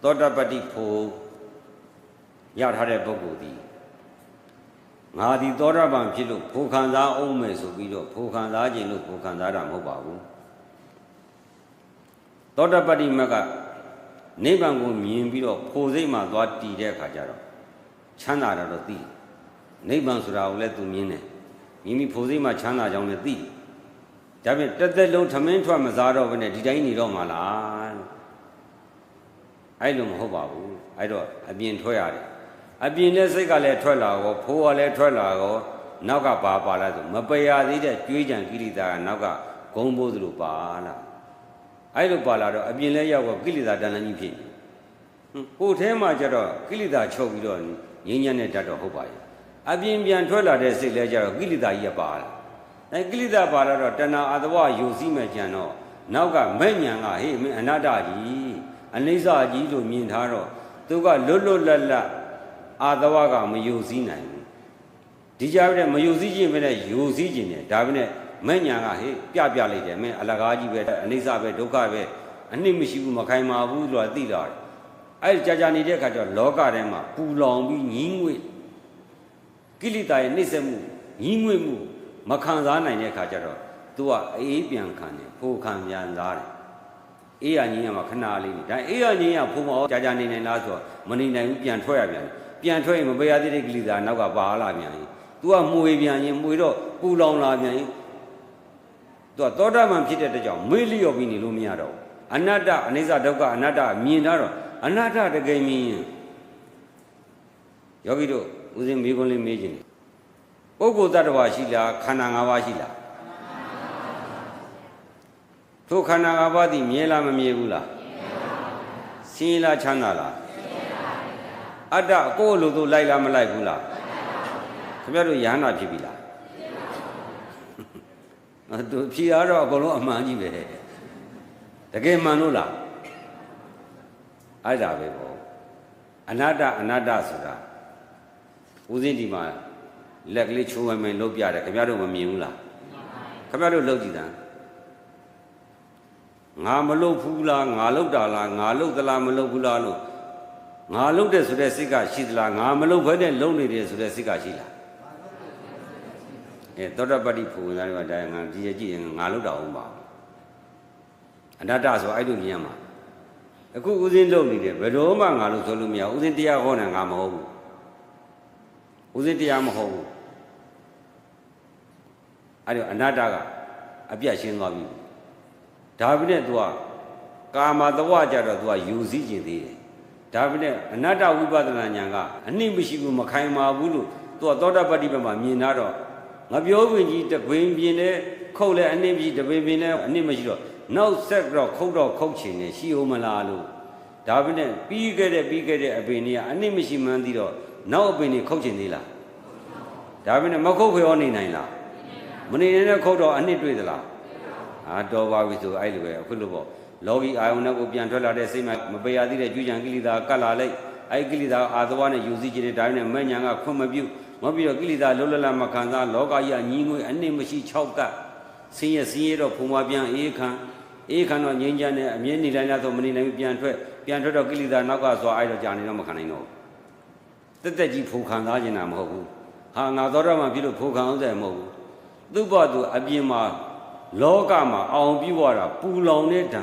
သောတပတ္တိဖို့ရထားတဲ့ပုဂ္ဂိုလ်ဒီငါဒီသောတာပန်ဖြစ်လို့ဖို့ခံစားအောင်မယ်ဆိုပြီးတော့ဖို့ခံစားခြင်းလို့ဖို့ခံစားတာမဟုတ်ပါဘူးသောတပတ္တိမကနိဗ္ဗာန်ကိုမြင်ပြီးတော့ဖို့စိတ်မှသွားတည်တဲ့အခါကျတော့ချမ်းသာတော့သိနိဗ္ဗာန်ဆိုတာကိုလည်းသူမြင်တယ်မိမိဖို့စိတ်မှချမ်းသာကြောင်းလည်းသိဒါဖြင့်တစ်သက်လုံးထမင်းထွက်မစားတော့ဘဲနဲ့ဒီတိုင်းနေတော့မှလားအဲ့လိုမဟုတ်ပါဘူးအဲ့တော့အပြင်ထွက်ရတယ်အပြင်နဲ့စိတ်ကလည်းထွက်လာကောဖိုးကလည်းထွက်လာကောနောက်ကပါလာဆိုမပယ်ရသေးတဲ့ကြွေးကြံကိလေသာကနောက်ကဂုံဘိုးသလိုပါလာအဲ့လိုပါလာတော့အပြင်လည်းရောက်ကောကိလေသာတဏှာကြီးဖြစ်ဟိုထဲမှာကျတော့ကိလေသာချုပ်ပြီးတော့ငြိမ်းချမ်းတဲ့ဓာတ်တော့ဟုတ်ပါရဲ့အပြင်ပြန်ထွက်လာတဲ့စိတ်လည်းကျတော့ကိလေသာကြီးပါလာအဲကိလေသာပါလာတော့တဏှာအတဝယုံစည်းမဲ့ကြံတော့နောက်ကမဲ့ညာကဟေးမင်းအနတ္တကြီးအနိစ္စကြီးလို့မြင်ထားတော့သူကလွတ်လွတ်လပ်လပ်အာတဝကမယုံစည်းနိုင်ဘူးဒီကြားတဲ့မယုံစည်းခြင်းပဲနဲ့ယုံစည်းခြင်းနဲ့ဒါပဲနဲ့မဲ့ညာကဟေးပြလိုက်တယ်မင်းအလကားကြီးပဲအနိစ္စပဲဒုက္ခပဲအနှစ်မရှိဘူးမခိုင်မာဘူးလို့သိလာတယ်အဲ့ကြာနေတဲ့အခါကျတော့လောကထဲမှာပူလောင်ပြီးညီးငွေ့ကိလေသာရဲ့နှိမ့်ဆက်မှုညီးငွေ့မှုမခံစားနိုင်တဲ့အခါကျတော့သူကအေးပြန်ခံတယ်ဖိုးခံပြန်သားတယ်အေးရငင်းရမှာခဏလေးနေဒါအေးရငင်းရဖိုးမအောင်ကြာနေနိုင်လားဆိုတော့မနေနိုင်ဘူးပြန်ထွက်ရပြန်ထွက်ရင်မပယ်ရသေးတဲ့ကိလေသာနောက်ကပါလာပြန်ရင်သူကမှွေပြန်ရင်မှွေတော့ပူလောင်လာပြန်ရင်သူကသောတာပန်ဖြစ်တဲ့တကြောင်မေ့လျော့ပြီးနေလို့မရတော့အနတ္တအနိစ္စဒုက္ခအနတ္တမြင်တော့အနတ္တတကယ်မြင်ရင်ယောဂီတို့ဦးဇင်းမေးခွန်းလေးမေးခြင်းပုဂ္ဂိုလ်တ attva ရှိလားခန္ဓာ၅ပါးရှိလားထိုခန္ဓာ၅ပါးသည်မြဲလားမမြဲဘူးလားဆင်းရဲလားချမ်းသာလားအတ္တကိုယ်လိုသို့လိုက်လားမလိုက်ဘူးလားခင်ဗျားတို့ယန္တာဖြစ်ပြီလားသူဖြေရတော့အကုန်လုံးအမှန်ကြီးပဲတကယ်မှန်လို့လားအဲ့ဒါပဲပေါ့အနတ္တဆိုတာဦးစင်းဒီမှာလက်ကလေးချိုးဝိုင်းလုပ်ပြတယ်ခင်ဗျားတို့မမြင်ဘူးလားခင်ဗျားတို့လုပ်ကြည့်တာငါမလုပ်ဘူးလားငါလုပ်တာလားငါလုပ်သလားမလုပ်ဘူးလားလို့ငါလုပ်တယ်ဆိုတဲ့စိတ်ကရှိသလားငါမလုပ်ဘဲနဲ့လုပ်နေတယ်ဆိုတဲ့စိတ်ကရှိလားသောတပတ္တိဖူဝင်သားတွေကဒါငါဒီကြည့်ရင်ငါလုပ်တာအောင်ပါအနတ္တဆိုအဲ့လိုမြင်ရမှာအခုဦးစင်းလုပ်နေတယ်ဘယ်တော့မှငါလို့ဆိုလို့မရဦးစင်းတရားဟောတယ်ငါမဟုတ်ဘူးဦးစင်းတရားမဟုတ်ဘူးအဲ့တော့အနတ္တကအပြတ်ရှင်းသွားပြီဒါပေမဲ့ तू ကကာမတဝကြတော့ तू ကယူစည်းခြင်းသေးတယ်ဒါပေမဲ့အနတ္တဝိပဿနာဉာဏ်ကအနှိမ့်မရှိဘူးမခိုင်မာဘူးလို့ तू ကသောတာပတ္တိဘက်မှာမြင်လာတော့ငါပြောဝင်ကြီးတကွင်းပြင်းနဲ့ခုတ်လဲအနှိမ့်ပြီးတပင်ပင်နဲ့အနှိမ့်မရှိတော့နောက်ဆက်တော့ခုတ်ချင်နေရှိဦးမလားလို့ဒါပေမဲ့ပြီးခဲ့တဲ့အပင်တွေကအနှိမ့်မရှိမှန်းသိတော့နောက်အပင်တွေခုတ်ချင်သေးလားဒါပေမဲ့မခုတ်ခွေရောနေနိုင်လားမနေနိုင်တဲ့ခုတ်တော့အနှိမ့်တွေ့သလားတော်ပါပြီဆိုအဲ့လိုပဲအခုလိုပေါ့လောကီအာယုန်နဲ့ကိုပြန်ထွက်လာတဲ့စိတ်မပယ်ရသေးတဲ့ကြွကြံကိလေသာကတ်လာလိုက်အဲ့ကိလေသာအာသဝနဲ့ယူစည်းခြင်းနဲ့ဒါနဲ့မဲ့ညာကခွင့်မပြုမပြီးတော့ကိလေသာလုံးလမခံစားလောကကြီးအညီငွေအနှိမ့်မရှိ6ကတ်ဆင်းရဲတော့ဖုံမပြန်အေးခံတော့ငြိမ်းချမ်းတဲ့အမြဲနေတိုင်းလားဆိုမနေနိုင်ဘူးပြန်ထွက်တော့ကိလေသာနောက်ကသွားအဲ့တော့ကြာနေတော့မခံနိုင်တော့တက်ကြီးဖုံခံစားခြင်းတာမဟုတ်ဘူးဟာငါသောတာပန်ဖြစ်လို့ဖုံခံအောင်တယ်မဟုတ်ဘူးသူ့ဘသူအပြင်မှာလောကမှာအောင်ပြီးွားတာပူလောင်တဲ့တံ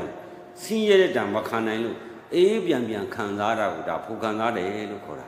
ဆင်းရဲတဲ့တံမခံနိုင်လို့အေးပြန်ခံစားတာကိုဒါဖူခံစားတယ်လို့ခေါ်တာ